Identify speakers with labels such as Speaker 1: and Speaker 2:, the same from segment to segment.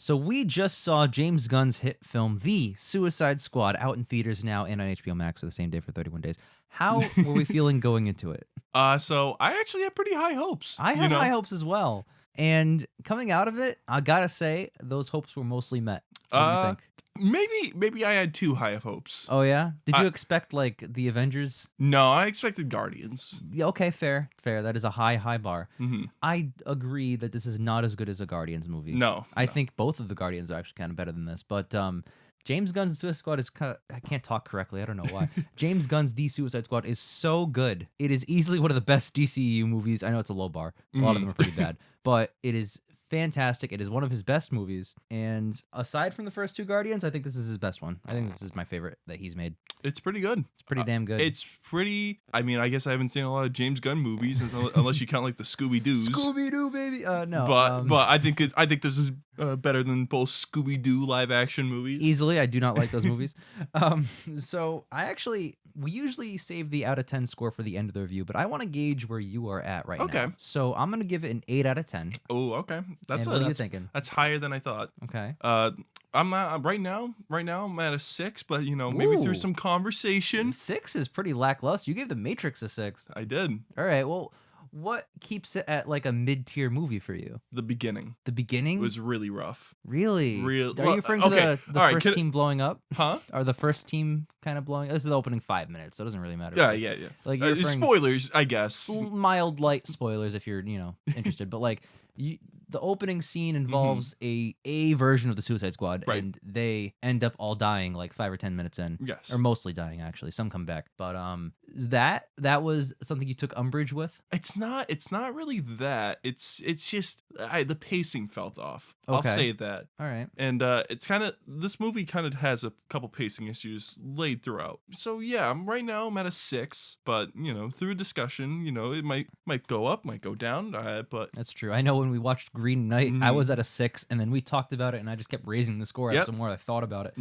Speaker 1: So we just saw James Gunn's hit film, The Suicide Squad, out in theaters now and on HBO Max for the same day for 31 days. How were we feeling going into it?
Speaker 2: So I actually had pretty high hopes.
Speaker 1: I had high hopes as well. And coming out of it, I gotta say, those hopes were mostly met. What do you think?
Speaker 2: Maybe I had too high of hopes.
Speaker 1: Oh, yeah? Did you expect, like, the Avengers?
Speaker 2: No, I expected Guardians.
Speaker 1: Yeah, okay, fair. That is a high bar.
Speaker 2: Mm-hmm.
Speaker 1: I agree that this is not as good as a Guardians movie.
Speaker 2: No.
Speaker 1: I think both of the Guardians are actually kind of better than this. But James Gunn's Suicide Squad is kind of, I can't talk correctly. I don't know why. James Gunn's The Suicide Squad is so good. It is easily one of the best DCEU movies. I know it's a low bar. A lot of them are pretty bad. But it is fantastic. It is one of his best movies. And aside from the first two Guardians, I think this is his best one. I think this is my favorite that he's made.
Speaker 2: It's pretty good.
Speaker 1: It's pretty damn good.
Speaker 2: It's pretty. I mean, I guess I haven't seen a lot of James Gunn movies unless you count like the Scooby-Doos.
Speaker 1: Scooby-Doo, baby. No.
Speaker 2: But I think this is better than both Scooby-Doo live action movies.
Speaker 1: Easily, I do not like those movies. So we usually save the out of 10 score for the end of the review, but I want to gauge where you are at now.
Speaker 2: Okay.
Speaker 1: So I'm gonna give it an 8 out of 10.
Speaker 2: Oh, okay.
Speaker 1: What are you thinking?
Speaker 2: That's higher than I thought.
Speaker 1: Okay.
Speaker 2: I'm at, right now I'm at a 6, but maybe through some conversation.
Speaker 1: 6 is pretty lackluster. You gave The Matrix a 6.
Speaker 2: I did.
Speaker 1: All right. Well, what keeps it at like a mid-tier movie for you?
Speaker 2: The beginning.
Speaker 1: The beginning
Speaker 2: was really rough.
Speaker 1: Really?
Speaker 2: Are
Speaker 1: you referring to the
Speaker 2: right,
Speaker 1: first team blowing up?
Speaker 2: Huh?
Speaker 1: Or the first team kind of blowing up? This is the opening 5 minutes, so it doesn't really matter.
Speaker 2: Yeah.
Speaker 1: Like you're
Speaker 2: spoilers, I guess.
Speaker 1: Mild light spoilers if you're interested, but like the opening scene involves a version of the Suicide Squad,
Speaker 2: right.
Speaker 1: And they end up all dying like 5 or 10 minutes in.
Speaker 2: Yes.
Speaker 1: Or mostly dying, actually. Some come back. But that was something you took umbrage with?
Speaker 2: It's not really that. It's just the pacing felt off.
Speaker 1: Okay.
Speaker 2: I'll say that.
Speaker 1: All right.
Speaker 2: And it's kind of, this movie kind of has a couple pacing issues laid throughout. So yeah, I'm at a 6, but through discussion, it might go up, might go down, but
Speaker 1: that's true. I know when we watched Green Knight, I was at a 6, and then we talked about it, and I just kept raising the score as the more I thought about it.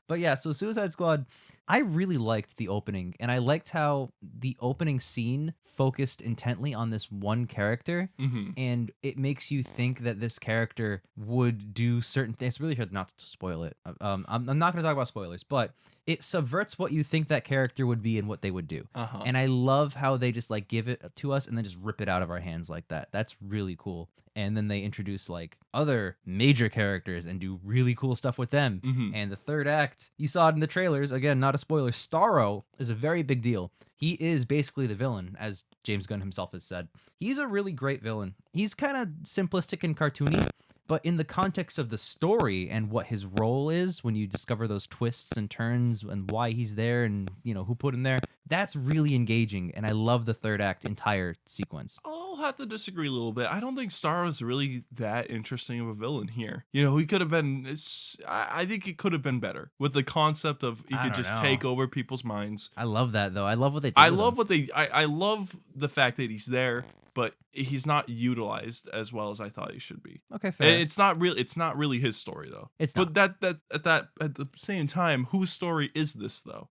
Speaker 1: But yeah, so Suicide Squad, I really liked the opening, and I liked how the opening scene focused intently on this one character, and it makes you think that this character would do certain things. It's really hard not to spoil it. I'm not going to talk about spoilers, but it subverts what you think that character would be and what they would do. And I love how they just like give it to us and then just rip it out of our hands like that. That's really cool. And then they introduce like other major characters and do really cool stuff with them. And the third act, you saw it in the trailers. Again, not a spoiler. Starro is a very big deal. He is basically the villain, as James Gunn himself has said. He's a really great villain. He's kind of simplistic and cartoony, but in the context of the story and what his role is when you discover those twists and turns and why he's there and, who put him there, that's really engaging. And I love the third act entire sequence.
Speaker 2: I'll have to disagree a little bit. I don't think Starro is really that interesting of a villain here. He could have been, I think it could have been better with the concept of he could just take over people's minds.
Speaker 1: I love that though. I love what they did.
Speaker 2: I love the fact that he's there, but he's not utilized as well as I thought he should be.
Speaker 1: Okay, fair.
Speaker 2: It's not really his story though.
Speaker 1: It's not.
Speaker 2: But at the same time, whose story is this though?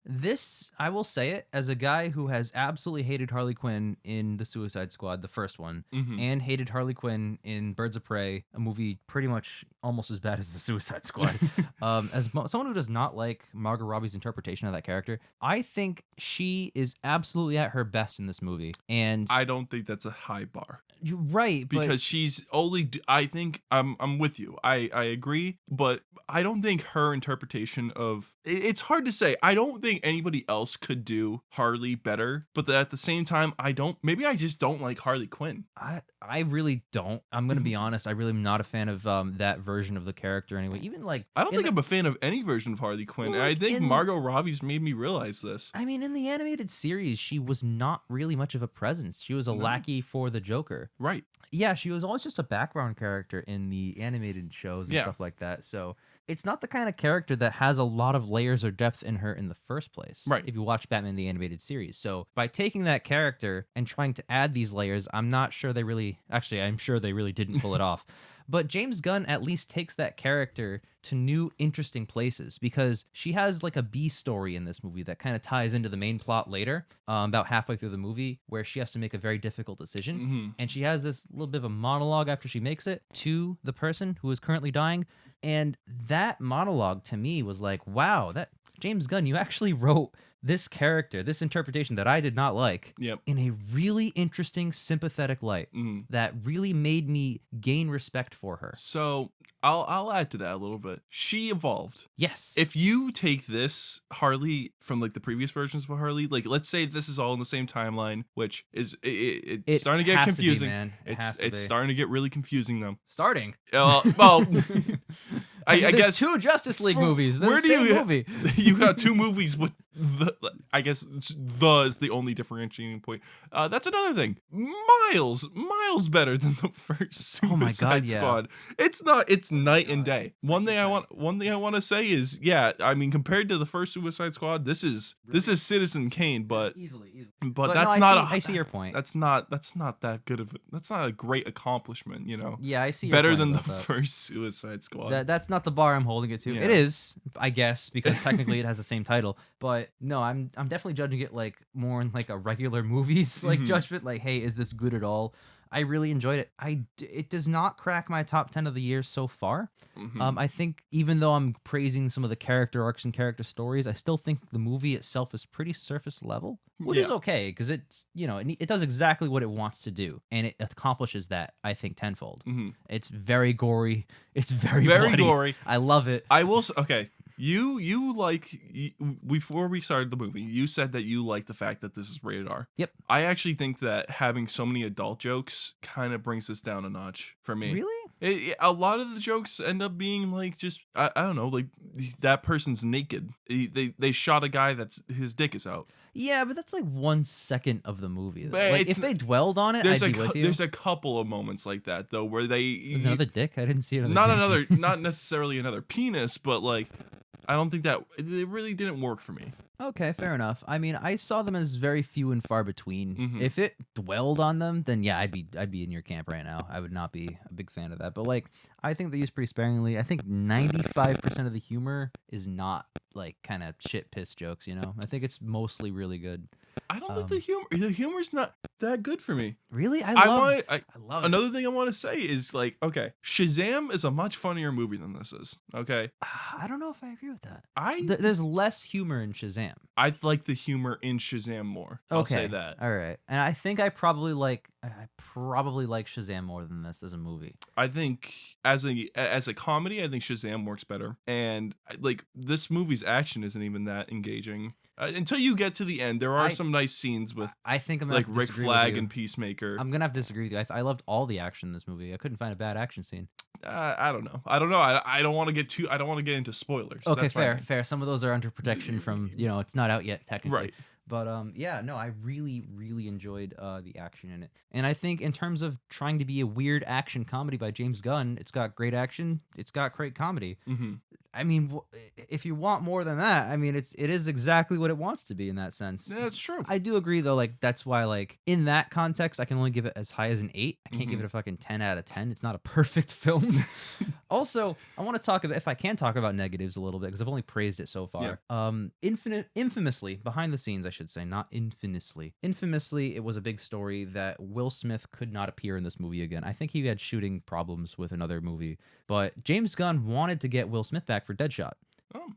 Speaker 1: This, I will say it as a guy who has absolutely hated Harley Quinn in the Suicide Squad, the first one, and hated Harley Quinn in Birds of Prey, a movie pretty much almost as bad as the Suicide Squad. As someone who does not like Margot Robbie's interpretation of that character, I think she is absolutely at her best in this movie. And
Speaker 2: I don't think that's a high bar.
Speaker 1: You're right,
Speaker 2: because she's only. I think I'm with you. I agree, but I don't think her interpretation of it's hard to say. I don't think anybody else could do Harley better, but at the same time, I don't. Maybe I just don't like Harley Quinn.
Speaker 1: I really don't. I'm gonna be honest. I really am not a fan of that version of the character. Anyway, even like
Speaker 2: I don't think I'm a fan of any version of Harley Quinn. Well, I think Margot Robbie's made me realize this.
Speaker 1: I mean, in the animated series, she was not really much of a presence. She was a lackey for the Joker.
Speaker 2: Right.
Speaker 1: Yeah, she was always just a background character in the animated shows and stuff like that. So it's not the kind of character that has a lot of layers or depth in her in the first place.
Speaker 2: Right.
Speaker 1: If you watch Batman the Animated Series. So by taking that character and trying to add these layers, I'm not sure they really... Actually, I'm sure they really didn't pull it off. But James Gunn at least takes that character to new interesting places because she has like a B story in this movie that kind of ties into the main plot later, about halfway through the movie, where she has to make a very difficult decision. And she has this little bit of a monologue after she makes it to the person who is currently dying. And that monologue to me was like, wow, that James Gunn, you actually wrote this character, this interpretation that I did not like, in a really interesting, sympathetic light that really made me gain respect for her.
Speaker 2: So I'll add to that a little bit. She evolved.
Speaker 1: Yes.
Speaker 2: If you take this Harley from like the previous versions of Harley, like let's say this is all in the same timeline, which is it's starting to get confusing.
Speaker 1: To be, man.
Speaker 2: It's starting to get really confusing though.
Speaker 1: Starting.
Speaker 2: Well, I
Speaker 1: there's
Speaker 2: guess
Speaker 1: 2 Justice League movies.
Speaker 2: Where
Speaker 1: do
Speaker 2: you
Speaker 1: movie?
Speaker 2: You got 2 movies with I guess the is the only differentiating point. That's another thing. Miles better than the first Suicide Squad. It's night and day. One thing I want to say is, I mean, compared to the first Suicide Squad, this is Citizen Kane, but
Speaker 1: easily.
Speaker 2: But that's not.
Speaker 1: I see your point.
Speaker 2: That's not that good of. That's not a great accomplishment, you know.
Speaker 1: Yeah, I see.
Speaker 2: Better than the first Suicide Squad.
Speaker 1: That's not the bar I'm holding it to. It is, I guess, because technically it has the same title. But no, I'm definitely judging it like more in like a regular movies like judgment. Like, hey, is this good at all? I really enjoyed it. It does not crack my top 10 of the year so far. I think even though I'm praising some of the character arcs and character stories, I still think the movie itself is pretty surface level, which is okay because it's, it does exactly what it wants to do, and it accomplishes that, I think, tenfold. It's very gory. It's very bloody.
Speaker 2: Gory.
Speaker 1: I love it.
Speaker 2: I will. Okay. You like before we started the movie, you said that you like the fact that this is rated R.
Speaker 1: Yep.
Speaker 2: I actually think that having so many adult jokes kind of brings this down a notch for me.
Speaker 1: Really?
Speaker 2: A lot of the jokes end up being like just I don't know, like that person's naked. They shot a guy that's his dick is out.
Speaker 1: Yeah, but that's like 1 second of the movie. Like, if they dwelled on it, I'd be with you.
Speaker 2: There's a couple of moments like that though where
Speaker 1: there's another dick. I didn't see it.
Speaker 2: Not necessarily another penis, but like. I don't think that it really didn't work for me.
Speaker 1: Okay, fair enough. I mean, I saw them as very few and far between. If it dwelled on them, then yeah, I'd be in your camp right now. I would not be a big fan of that. But like, I think they use pretty sparingly. I think 95% of the humor is not like kind of shit piss jokes. I think it's mostly really good.
Speaker 2: I don't think the humor's not that good for me.
Speaker 1: Really? I love it.
Speaker 2: Another thing I want to say is like, okay, Shazam is a much funnier movie than this is. Okay.
Speaker 1: I don't know if I agree with that.
Speaker 2: There's
Speaker 1: less humor in Shazam.
Speaker 2: I like the humor in Shazam more. I'll say that.
Speaker 1: All right. And I think I probably like Shazam more than this as a movie.
Speaker 2: I think as a comedy, I think Shazam works better. And like this movie's action isn't even that engaging. Until you get to the end, there are some nice scenes with
Speaker 1: I think I'm
Speaker 2: like Rick Flag and Peacemaker.
Speaker 1: I'm gonna have to disagree with you. I loved all the action in this movie. I couldn't find a bad action scene.
Speaker 2: I don't know. I don't want to get into spoilers.
Speaker 1: Okay,
Speaker 2: That's
Speaker 1: fair. Some of those are under protection from it's not out yet technically.
Speaker 2: Right.
Speaker 1: But I really, really enjoyed the action in it. And I think in terms of trying to be a weird action comedy by James Gunn, it's got great action, it's got great comedy. I mean, if you want more than that, I mean, it is exactly what it wants to be in that sense.
Speaker 2: Yeah, that's true.
Speaker 1: I do agree though. Like that's why, like in that context, I can only give it as high as an 8. I can't give it a fucking 10 out of 10. It's not a perfect film. Also, I want to talk about, if I can talk about negatives a little bit, because I've only praised it so far. Infamously, behind the scenes, I should say, not infamously. Infamously, it was a big story that Will Smith could not appear in this movie again. I think he had shooting problems with another movie, but James Gunn wanted to get Will Smith back for Deadshot.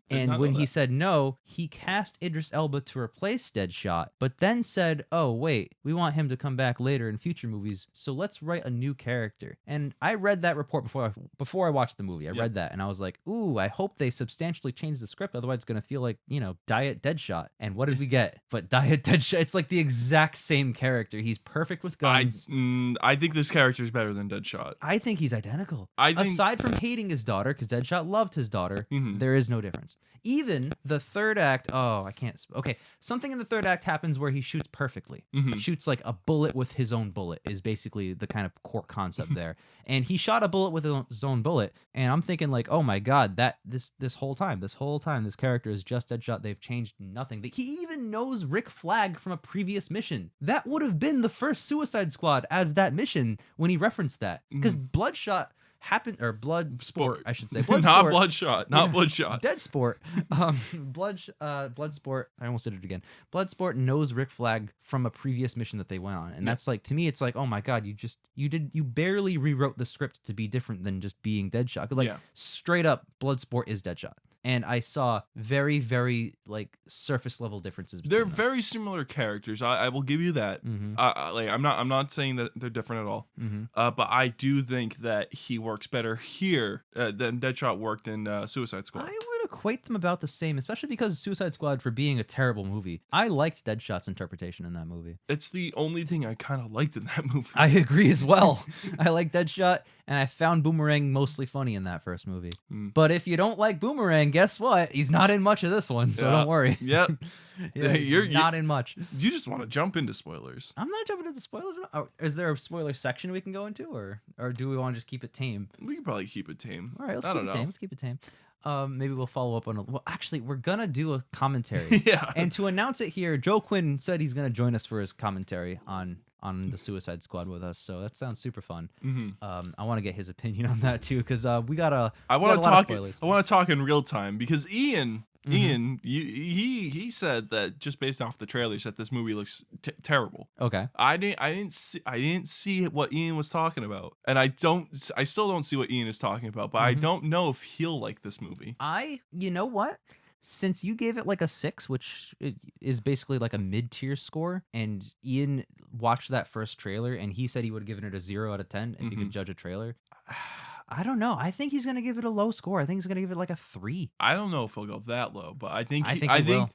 Speaker 1: And when he said no, he cast Idris Elba to replace Deadshot, but then said, oh, wait, we want him to come back later in future movies, so let's write a new character. And I read that report before I watched the movie. I read that, and I was like, ooh, I hope they substantially change the script, otherwise it's going to feel like, Diet Deadshot. And what did we get? But Diet Deadshot, it's like the exact same character. He's perfect with guns.
Speaker 2: I think this character is better than Deadshot.
Speaker 1: I think he's identical. Aside from hating his daughter, because Deadshot loved his daughter, there is no difference. Even the third act, something in the third act happens where he shoots perfectly. Shoots like a bullet with his own bullet is basically the kind of core concept there. And he shot a bullet with his own bullet, and I'm thinking like, oh my god, that this whole time, this character is just Deadshot. They've changed nothing. He even knows Rick Flag from a previous mission. That would have been the first Suicide Squad as that mission when he referenced that, because Bloodshot Blood Sport, I should say.
Speaker 2: Not
Speaker 1: Sport.
Speaker 2: Bloodshot. Not Bloodshot.
Speaker 1: Dead Sport. Blood Sport. I almost did it again. Blood Sport knows Rick Flag from a previous mission that they went on, and that's like, to me, it's like, oh my god, you barely rewrote the script to be different than just being Deadshot. Like straight up, Blood Sport is Deadshot. And I saw very, very like surface level differences.
Speaker 2: They're very similar characters. I will give you that. Like I'm not saying that they're different at all. But I do think that he works better here than Deadshot worked in Suicide Squad.
Speaker 1: I would equate them about the same, especially because Suicide Squad, for being a terrible movie, I liked Deadshot's interpretation in that movie.
Speaker 2: It's the only thing I kind of liked in that movie.
Speaker 1: I agree as well. I like Deadshot, and I found Boomerang mostly funny in that first movie. But if you don't like Boomerang, guess what? He's not in much of this one, so don't worry.
Speaker 2: Yep.
Speaker 1: You're not in much.
Speaker 2: You just want to jump into spoilers.
Speaker 1: I'm not jumping into spoilers. Oh, is there a spoiler section we can go into, or do we want to just keep it tame?
Speaker 2: We can probably keep it tame.
Speaker 1: All right, let's keep it tame. Let's keep it tame. Maybe we'll follow up on well, actually, we're gonna do a commentary. And to announce it here, Joe Quinn said he's gonna join us for his commentary on the Suicide Squad with us, so that sounds super fun. I want to get his opinion on that too, because we got a I want
Speaker 2: to talk in real time, because Ian, he said that just based off the trailers that this movie looks terrible. Okay. I didn't see what Ian was talking about, and I still don't see what Ian is talking about, but I don't know if he'll like this movie.
Speaker 1: You know what? Since you gave it like a 6, which is basically like a mid-tier score, and Ian watched that first trailer and he said he would have given it a 0 out of 10 if he could judge a trailer. I don't know. I think he's gonna give it a low score. I think he's gonna give it like a 3.
Speaker 2: I don't know if he'll go that low, but I think having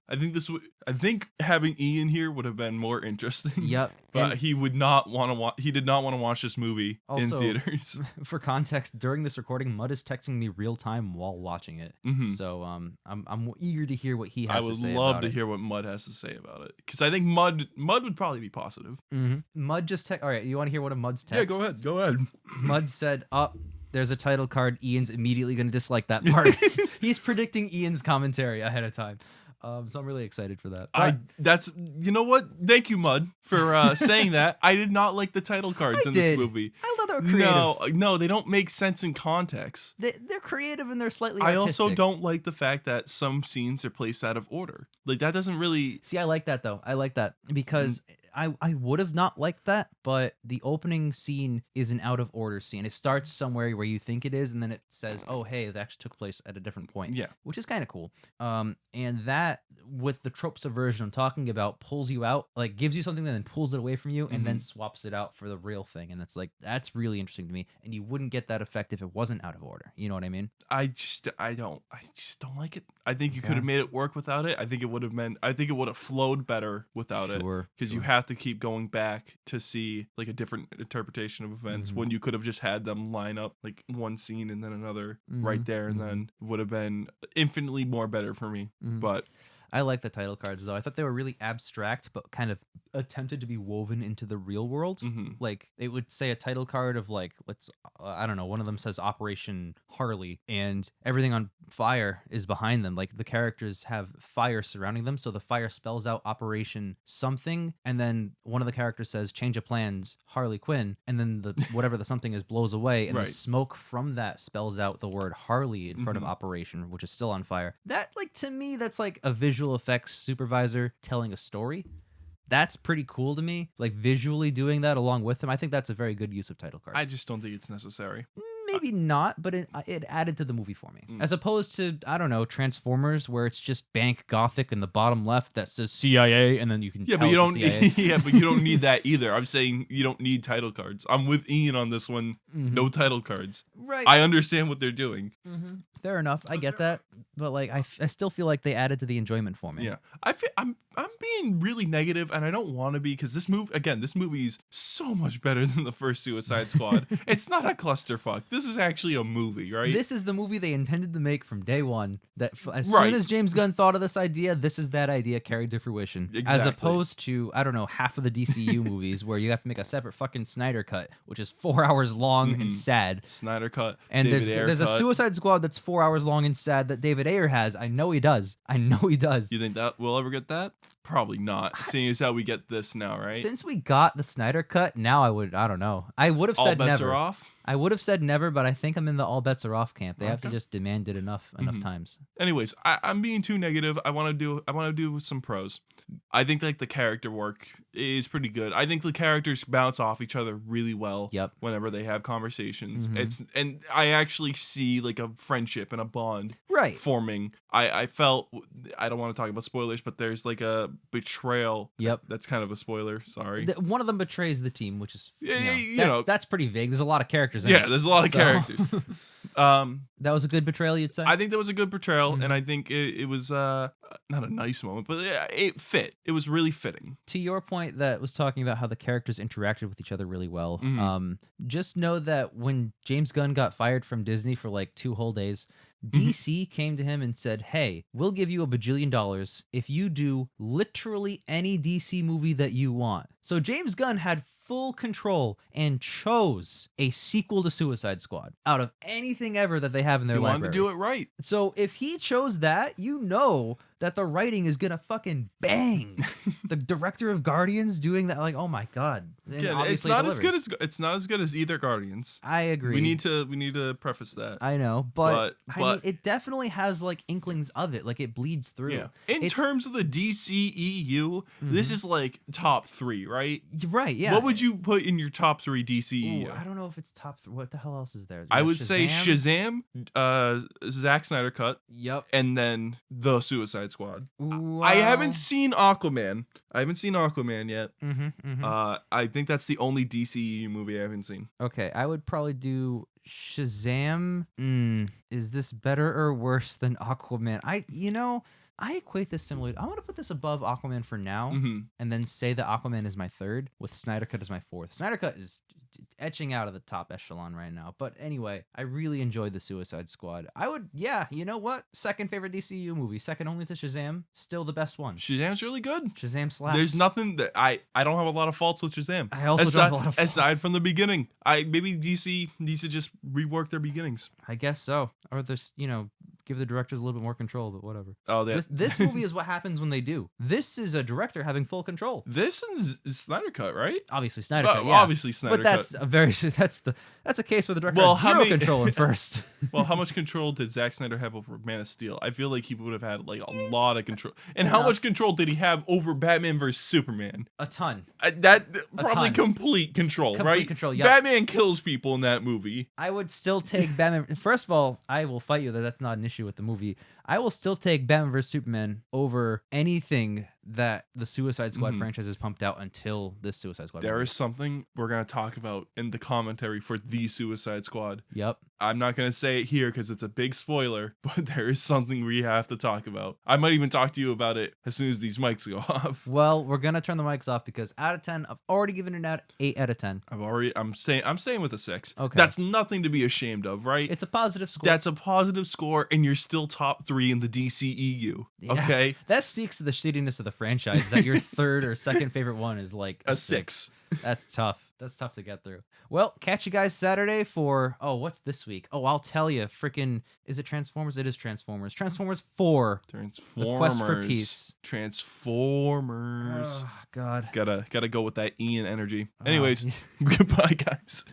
Speaker 2: Ian here would have been more interesting.
Speaker 1: Yep.
Speaker 2: But he would not want to he did not want to watch this movie in theaters.
Speaker 1: For context, during this recording, Mud is texting me real time while watching it. So I'm eager to hear what he has to say.
Speaker 2: I would love to hear what Mud has to say about it, because I think Mud would probably be positive.
Speaker 1: Mud just all right. You want to hear what a Mud's text?
Speaker 2: Yeah, go ahead.
Speaker 1: Mud said, there's a title card. Ian's immediately going to dislike that part. He's predicting Ian's commentary ahead of time. So I'm really excited for that.
Speaker 2: You know what? Thank you, Mud, for saying that. I did not like the title cards this movie.
Speaker 1: I thought they were creative.
Speaker 2: No, they don't make sense in context.
Speaker 1: They're creative and they're slightly artistic.
Speaker 2: I also don't like the fact that some scenes are placed out of order. Like, that doesn't really...
Speaker 1: See, I like that, though. I like that because... I would have not liked that, but the opening scene is an out of order scene. It starts somewhere where you think it is, and then it says, oh, hey, it actually took place at a different point. Yeah. Which is kind of cool. And that, with the trope subversion I'm talking about, pulls you out, like gives you something and then pulls it away from you and then swaps it out for the real thing. And it's like, that's really interesting to me. And you wouldn't get that effect if it wasn't out of order. You know what I mean?
Speaker 2: I just don't like it. I think you could have made it work without it. I think it would have flowed better without it. Because you have to keep going back to see like a different interpretation of events when you could have just had them line up like one scene and then another right there, and then it would have been infinitely more better for me. But
Speaker 1: I like the title cards, though. I thought they were really abstract, but kind of attempted to be woven into the real world. Like, it would say a title card of, like, I don't know, one of them says Operation Harley, and everything on fire is behind them. Like, the characters have fire surrounding them, so the fire spells out Operation something, and then one of the characters says, change of plans, Harley Quinn, and then the whatever the something is blows away, and the smoke from that spells out the word Harley in front of Operation, which is still on fire. That, like, to me, that's like a visual effects supervisor telling a story. That's pretty cool to me, like visually doing that along with him. I think that's a very good use of title cards.
Speaker 2: I just don't think it's necessary.
Speaker 1: Maybe not, but it added to the movie for me. As opposed to, I don't know, Transformers, where it's just bank gothic in the bottom left that says CIA, and then you can
Speaker 2: but you don't but you don't need that either. I'm saying you don't need title cards. I'm with Ian on this one. No title cards.
Speaker 1: Right.
Speaker 2: I understand what they're doing.
Speaker 1: Fair enough. I get that, but like I still feel like they added to the enjoyment for me.
Speaker 2: Yeah, I'm being really negative, and I don't want to be, because this movie is so much better than the first Suicide Squad. It's not a clusterfuck. This is actually a movie, right?
Speaker 1: This is the movie they intended to make from day one. That as soon as James Gunn thought of this idea, this is that idea carried to fruition. Exactly. As opposed to, I don't know, half of the DCU movies where you have to make a separate fucking Snyder cut, which is 4 hours long and sad.
Speaker 2: Snyder cut.
Speaker 1: And there's a Suicide Squad that's 4 hours long and sad that David Ayer has. I know he does. You
Speaker 2: think that we'll ever get that? Probably not. Seeing as how we get this now, right?
Speaker 1: Since we got the Snyder cut, now I don't know. I would have said never.
Speaker 2: All bets are off?
Speaker 1: I would have said never, but I think I'm in the all bets are off camp. They have to
Speaker 2: Okay.
Speaker 1: just demand it enough times.
Speaker 2: Anyways, I'm being too negative. I want to do some pros. I think like the character work is pretty good. I think the characters bounce off each other really well.
Speaker 1: Yep.
Speaker 2: Whenever they have conversations, and I actually see like a friendship and a bond
Speaker 1: Right.
Speaker 2: forming. I felt, I don't want to talk about spoilers, but there's like a betrayal.
Speaker 1: Yep.
Speaker 2: That's kind of a spoiler. Sorry.
Speaker 1: One of them betrays the team, which is that's pretty vague. There's a lot of characters. In it,
Speaker 2: there's a lot of characters.
Speaker 1: That was a good betrayal, you'd say?
Speaker 2: I think that was a good portrayal, and I think it was not a nice moment, but it fit. It was really fitting.
Speaker 1: To your point that was talking about how the characters interacted with each other really well, just know that when James Gunn got fired from Disney for like 2 whole days, DC came to him and said, hey, we'll give you $1 bajillion if you do literally any DC movie that you want. So James Gunn had full control and chose a sequel to Suicide Squad out of anything ever that they have in their library.
Speaker 2: He wanted to do it right.
Speaker 1: So if he chose that, you know that the writing is gonna fucking bang. The director of Guardians doing that, like, oh my god.
Speaker 2: Yeah, it's not as good as either Guardians.
Speaker 1: I agree.
Speaker 2: We need to preface that.
Speaker 1: I know, but I mean, it definitely has like inklings of it. Like it bleeds through.
Speaker 2: Yeah. In terms of the DCEU, this is like top 3, right?
Speaker 1: Right. Yeah.
Speaker 2: What would you put in your top 3 DCEU?
Speaker 1: Ooh, I don't know if it's top 3. What the hell else is there?
Speaker 2: I would say Shazam, Zack Snyder cut.
Speaker 1: Yep.
Speaker 2: And then the Suicide Squad.
Speaker 1: Wow.
Speaker 2: I haven't seen Aquaman. I haven't seen Aquaman yet. I think that's the only DCEU movie I haven't seen.
Speaker 1: Okay, I would probably do Shazam. Is this better or worse than Aquaman? I equate this similarly. I want to put this above Aquaman for now, and then say that Aquaman is my 3rd, with Snyder Cut as my 4th. Snyder Cut is etching out of the top echelon right now. But anyway, I really enjoyed the Suicide Squad. I would, you know what? 2nd favorite DCU movie, second only to Shazam. Still the best one.
Speaker 2: Shazam's really good.
Speaker 1: Shazam slaps.
Speaker 2: There's nothing that I don't have a lot of faults with Shazam.
Speaker 1: I also don't have a lot of faults.
Speaker 2: Aside from the beginning. Maybe DC needs to just rework their beginnings.
Speaker 1: I guess so. Or there's, give the directors a little bit more control, but whatever.
Speaker 2: Oh,
Speaker 1: this movie is what happens when they do. This is a director having full control.
Speaker 2: This is Snyder Cut, right?
Speaker 1: Obviously Snyder Cut, yeah.
Speaker 2: Obviously Snyder Cut.
Speaker 1: But that's a case where the director has zero control in first.
Speaker 2: Well, how much control did Zack Snyder have over Man of Steel? I feel like he would have had like a lot of control. And how much control did he have over Batman versus Superman?
Speaker 1: A ton.
Speaker 2: Probably complete control, right?
Speaker 1: Complete control, yeah.
Speaker 2: Batman kills people in that movie.
Speaker 1: I would still take Batman. First of all, I will fight you that that's not an issue with the movie. I will still take Batman vs Superman over anything that the Suicide Squad franchise has pumped out until this Suicide Squad
Speaker 2: There
Speaker 1: movie.
Speaker 2: is something we're going to talk about in the commentary for the Suicide Squad.
Speaker 1: Yep.
Speaker 2: I'm not going to say it here because it's a big spoiler, but there is something we have to talk about. I might even talk to you about it as soon as these mics go off.
Speaker 1: Well, we're going to turn the mics off because out of 10, I've already given it out 8 out of 10.
Speaker 2: I'm staying with a 6.
Speaker 1: Okay.
Speaker 2: That's nothing to be ashamed of, right?
Speaker 1: It's a positive score.
Speaker 2: That's a positive score, and you're still top 3 in the DCEU.
Speaker 1: Yeah.
Speaker 2: Okay?
Speaker 1: That speaks to the shittiness of the franchise that your 3rd or 2nd favorite one is like
Speaker 2: a 6.
Speaker 1: That's tough. That's tough to get through. Well, catch you guys Saturday for, what's this week? Oh, I'll tell you. Freaking, is it Transformers? It is Transformers. Transformers 4. The Quest for Peace.
Speaker 2: Transformers.
Speaker 1: Oh, God.
Speaker 2: Gotta go with that Ian energy. Anyways, goodbye, guys.